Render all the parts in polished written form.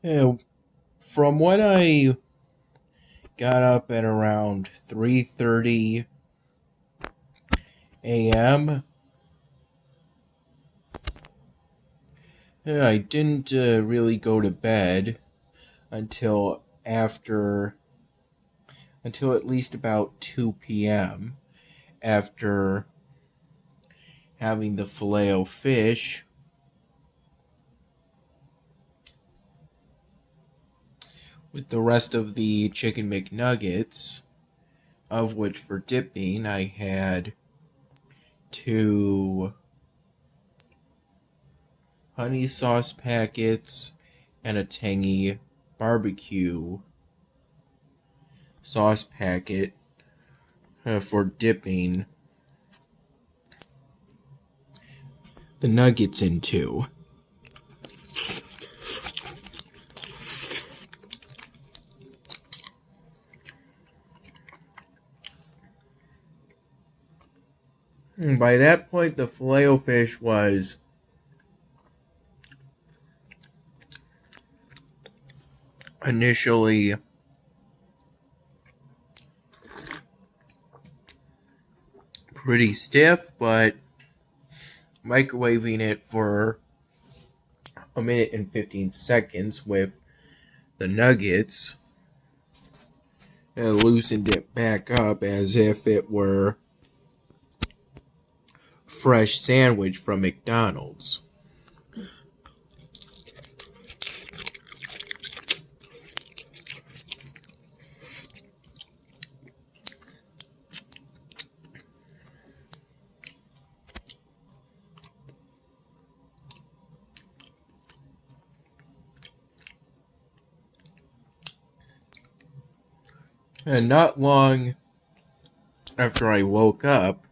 Yeah, from when I got up at around 3:30 a.m., I didn't really go to bed until after until at least about 2 p.m. after having the filet o fish with the rest of the chicken McNuggets, of which for dipping I had two honey sauce packets and a tangy barbecue sauce packet for dipping the nuggets into. And by that point, the filet-o-fish was initially pretty stiff, but microwaving it for a minute and 15 seconds with the nuggets loosened it back up as if it were fresh sandwich from McDonald's. And not long after I woke up,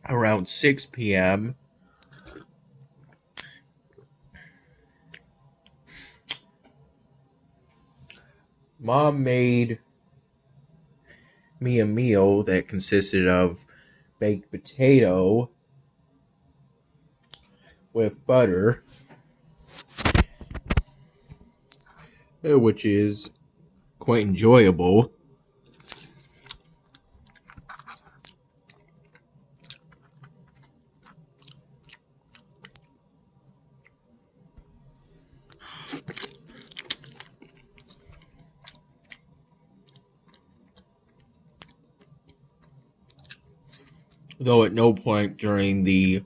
around 6 p.m., Mom made me a meal that consisted of baked potato with butter, which is quite enjoyable. Though at no point during the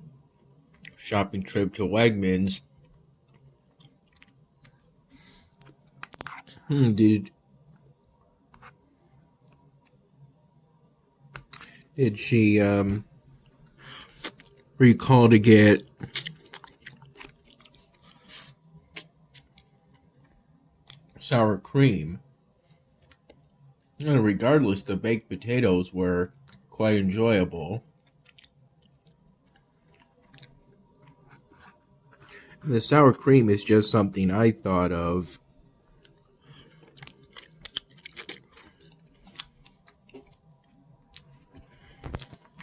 shopping trip to Wegmans did she recall to get sour cream. And regardless, the baked potatoes were quite enjoyable. The sour cream is just something I thought of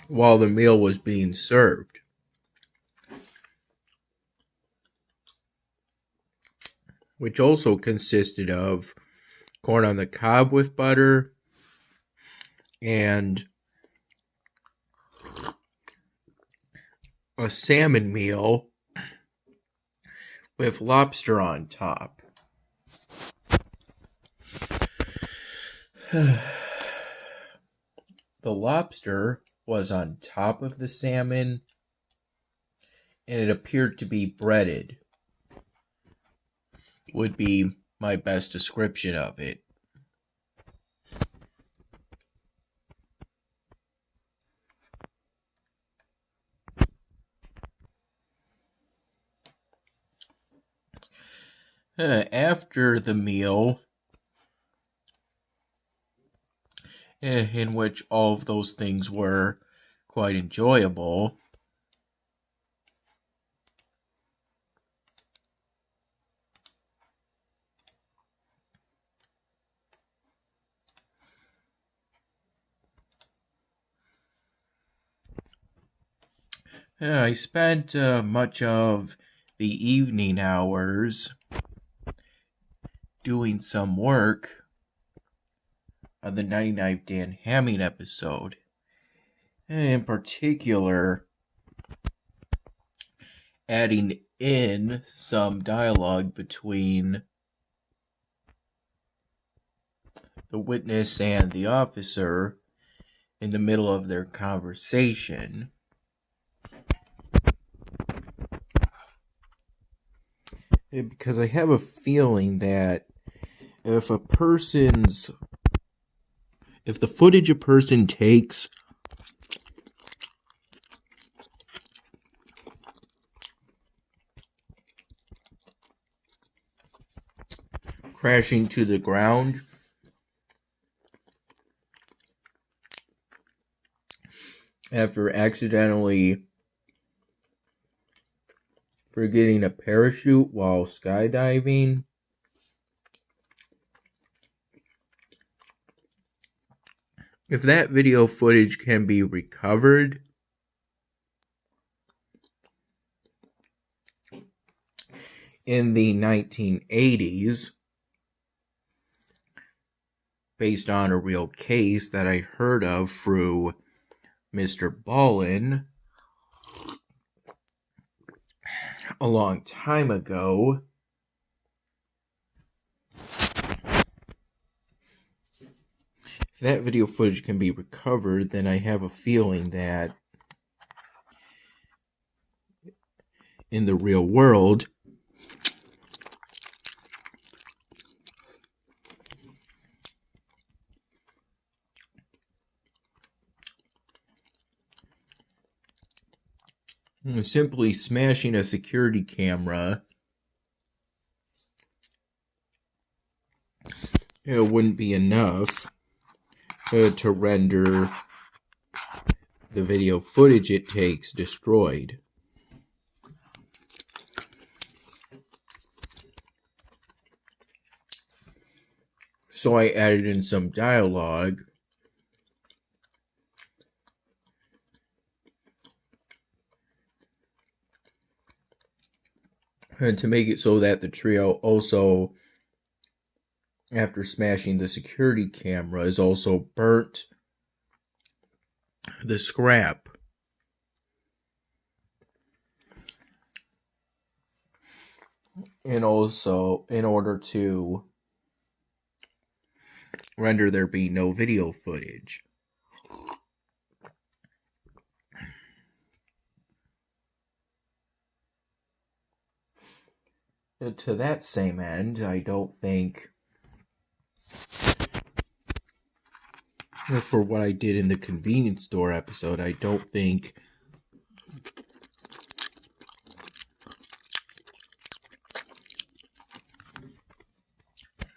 while the meal was being served, which also consisted of corn on the cob with butter and a salmon meal with lobster on top. The lobster was on top of the salmon, and it appeared to be breaded, would be my best description of it. After the meal, in which all of those things were quite enjoyable, I spent much of the evening hours doing some work on the 99 Dan Hamming episode. And in particular, adding in some dialogue between the witness and the officer in the middle of their conversation. Because I have a feeling that if the footage a person takes crashing to the ground, after accidentally forgetting a parachute while skydiving, if that video footage can be recovered, in the 1980s, based on a real case that I heard of through Mr. Ballin a long time ago, if that video footage can be recovered, then I have a feeling that in the real world, simply smashing a security camera, it wouldn't be enough to render the video footage it takes destroyed. So I added in some dialogue to make it so that the trio also, after smashing the security camera, is also burnt the scrap. And also, in order to render there be no video footage. To that same end, I don't think, for what I did in the convenience store episode, I don't think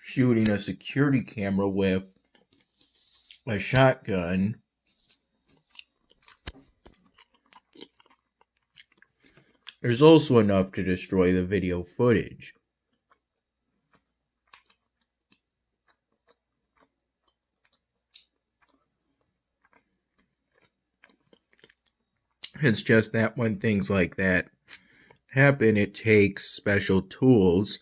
shooting a security camera with a shotgun is also enough to destroy the video footage. It's just that when things like that happen, it takes special tools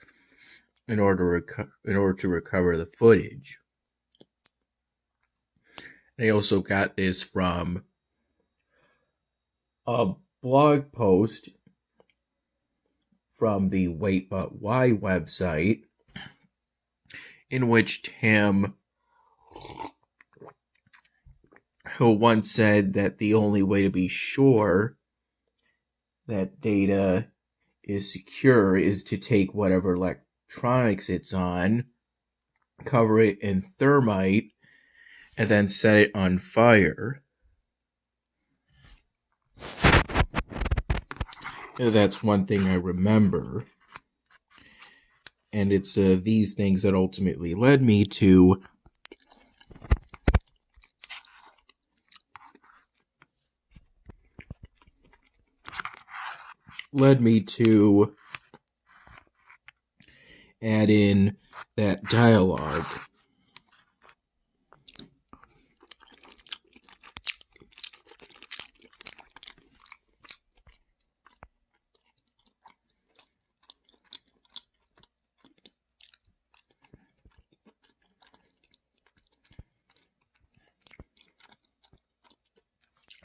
in order to recover the footage. I also got this from a blog post from the Wait But Why website, in which Tim, who once said that the only way to be sure that data is secure is to take whatever electronics it's on, cover it in thermite, and then set it on fire. That's one thing I remember. And it's these things that ultimately led me to add in that dialogue.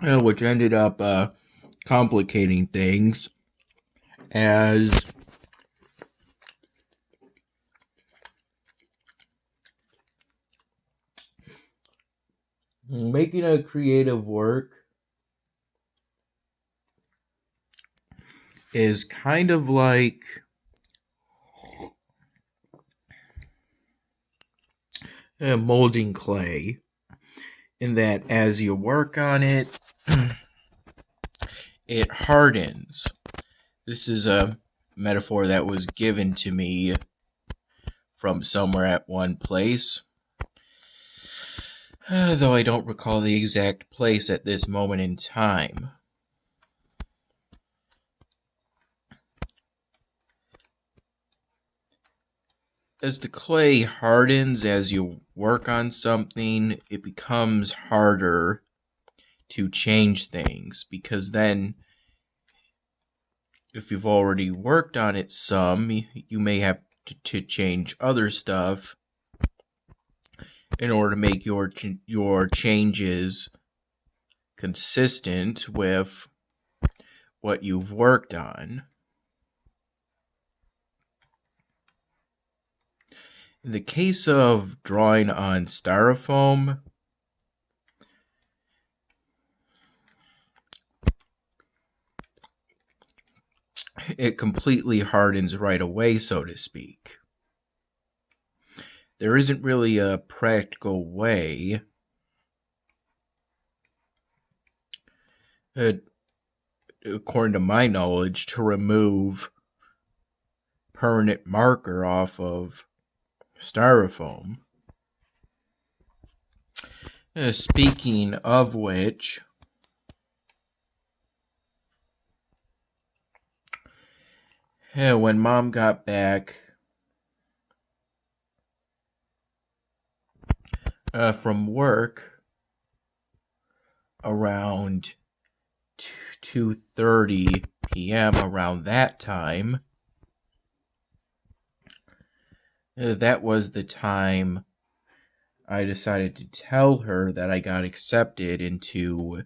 which ended up complicating things as making a creative work is kind of like molding clay, in that as you work on it, it hardens. This is a metaphor that was given to me from somewhere at one place, though I don't recall the exact place at this moment in time. As the clay hardens as you work on something, it becomes harder to change things, because then if you've already worked on it some, you may have to change other stuff in order to make your changes consistent with what you've worked on. In the case of drawing on styrofoam, it completely hardens right away, so to speak. There isn't really a practical way according to my knowledge, to remove permanent marker off of styrofoam. Speaking of which, when Mom got back from work around 2:30 p.m., around that time, that was the time I decided to tell her that I got accepted into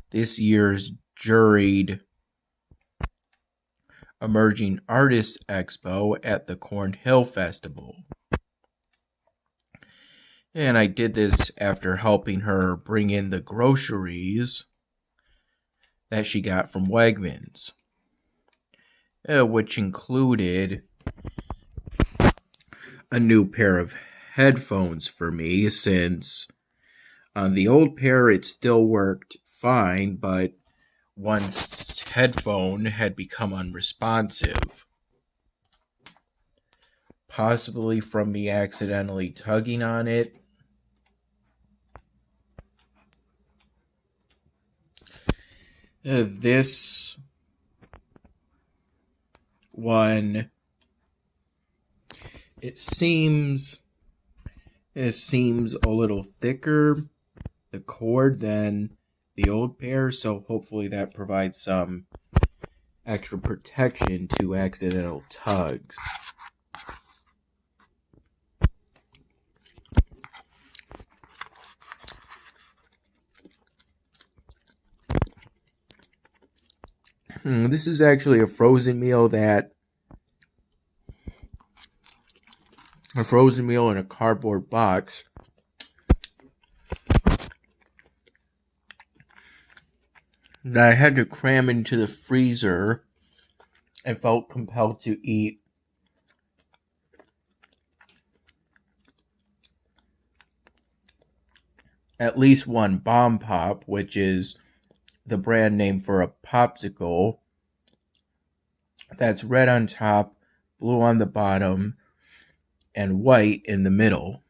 this year's juried Emerging Artists Expo at the Cornhill Festival. And I did this after helping her bring in the groceries that she got from Wegmans, which included a new pair of headphones for me, since on the old pair it still worked fine, but one headphone had become unresponsive, possibly from me accidentally tugging on it. This one, it seems a little thicker, the cord, than the old pair, so hopefully that provides some extra protection to accidental tugs. This is actually a frozen meal in a cardboard box. That I had to cram into the freezer and felt compelled to eat at least one bomb pop, which is the brand name for a popsicle that's red on top, blue on the bottom, and white in the middle.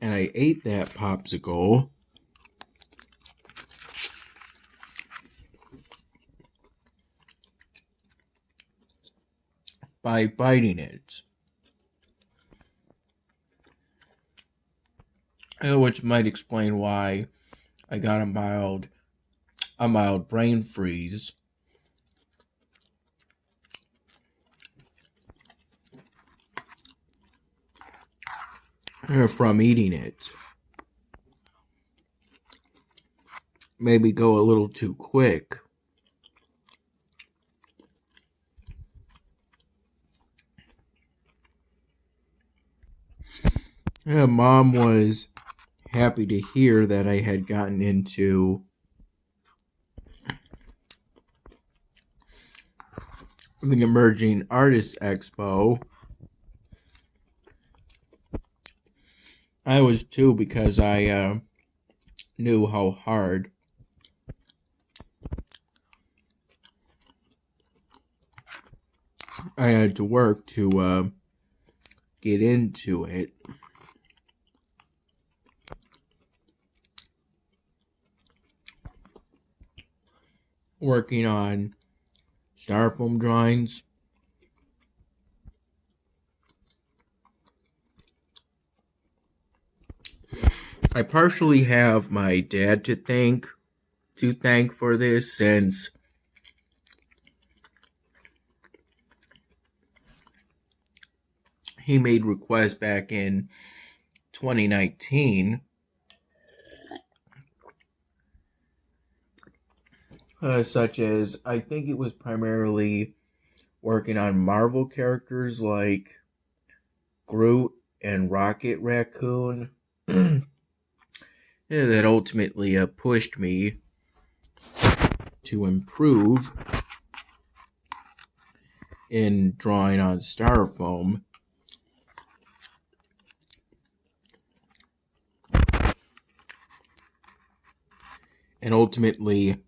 And I ate that popsicle by biting it, which might explain why I got a mild brain freeze. from eating it. Maybe go a little too quick. Mom was happy to hear that I had gotten into the Emerging Artists Expo. I was too, because I knew how hard I had to work to get into it. Working on styrofoam drawings. I partially have my dad to thank for this, since he made requests back in 2019, such as, I think it was primarily working on Marvel characters like Groot and Rocket Raccoon. That ultimately pushed me to improve in drawing on styrofoam. And ultimately,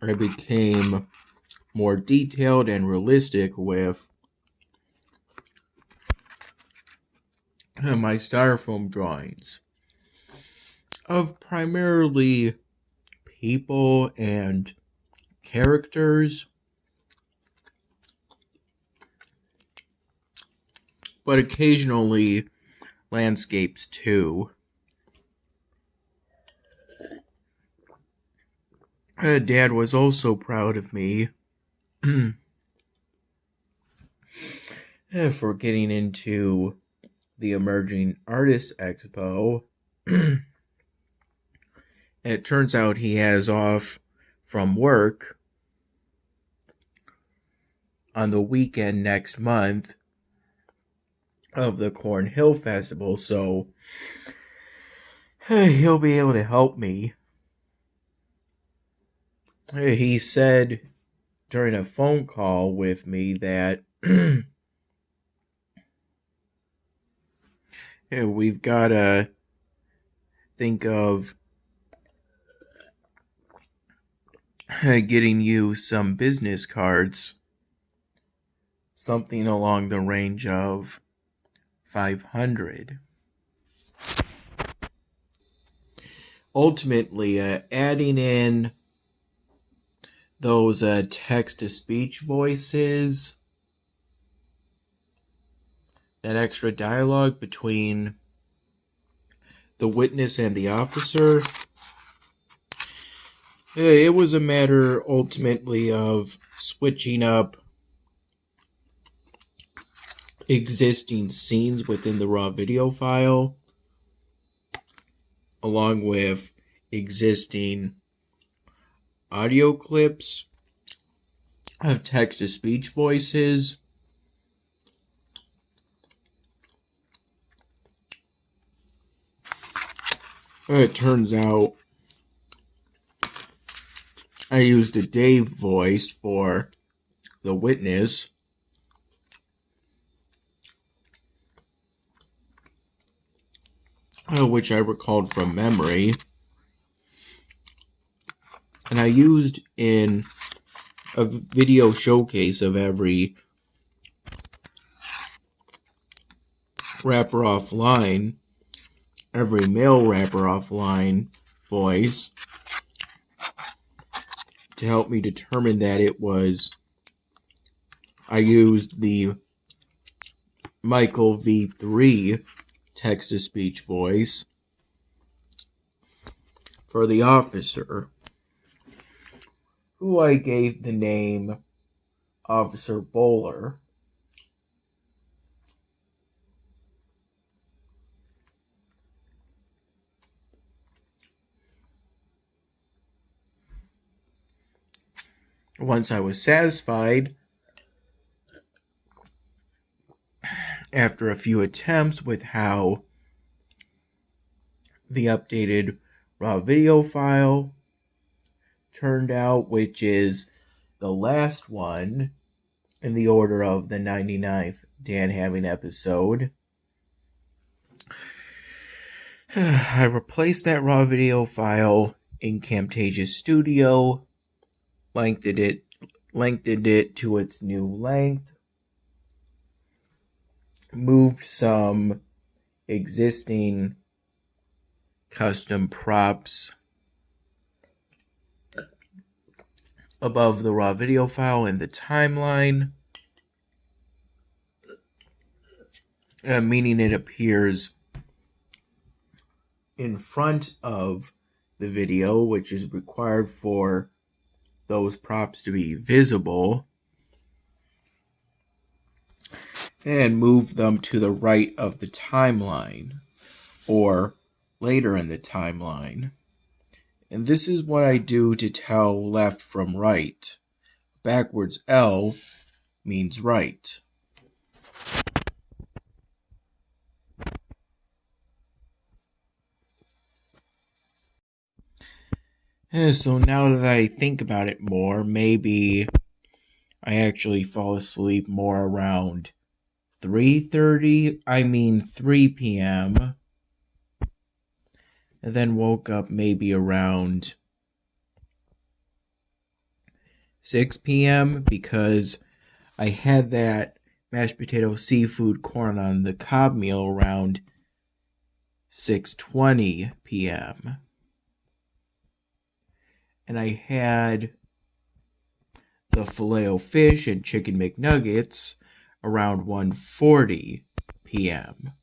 I became more detailed and realistic with my styrofoam drawings of primarily people and characters, but occasionally landscapes too. Dad was also proud of me for getting into the Emerging Artists Expo. And it turns out he has off from work on the weekend next month of the Cornhill Festival, so he'll be able to help me. He said during a phone call with me that we've got to think of getting you some business cards, something along the range of 500. Ultimately, adding in those text-to-speech voices, that extra dialogue between the witness and the officer, it was a matter ultimately of switching up existing scenes within the raw video file, along with existing audio clips of text-to-speech voices. It turns out I used a Dave voice for the witness, which I recalled from memory. And I used in a video showcase of every rapper offline, every male rapper offline voice, to help me determine that it was, I used the Michael V3 text-to-speech voice for the officer, who I gave the name Officer Bowler. once I was satisfied, after a few attempts with how the updated raw video file turned out, which is the last one in the order of the 99th Dan Having episode, I replaced that raw video file in Camtasia Studio, lengthened it to its new length, moved some existing custom props above the raw video file in the timeline, meaning it appears in front of the video, which is required for those props to be visible, and move them to the right of the timeline or later in the timeline. And this is what I do to tell left from right. Backwards L means right. So now that I think about it more, maybe I actually fall asleep more around 3 p.m. and then woke up maybe around 6 p.m. because I had that mashed potato seafood corn on the cob meal around 6:20 p.m. And I had the Filet-O-Fish and chicken McNuggets around 1:40 p.m.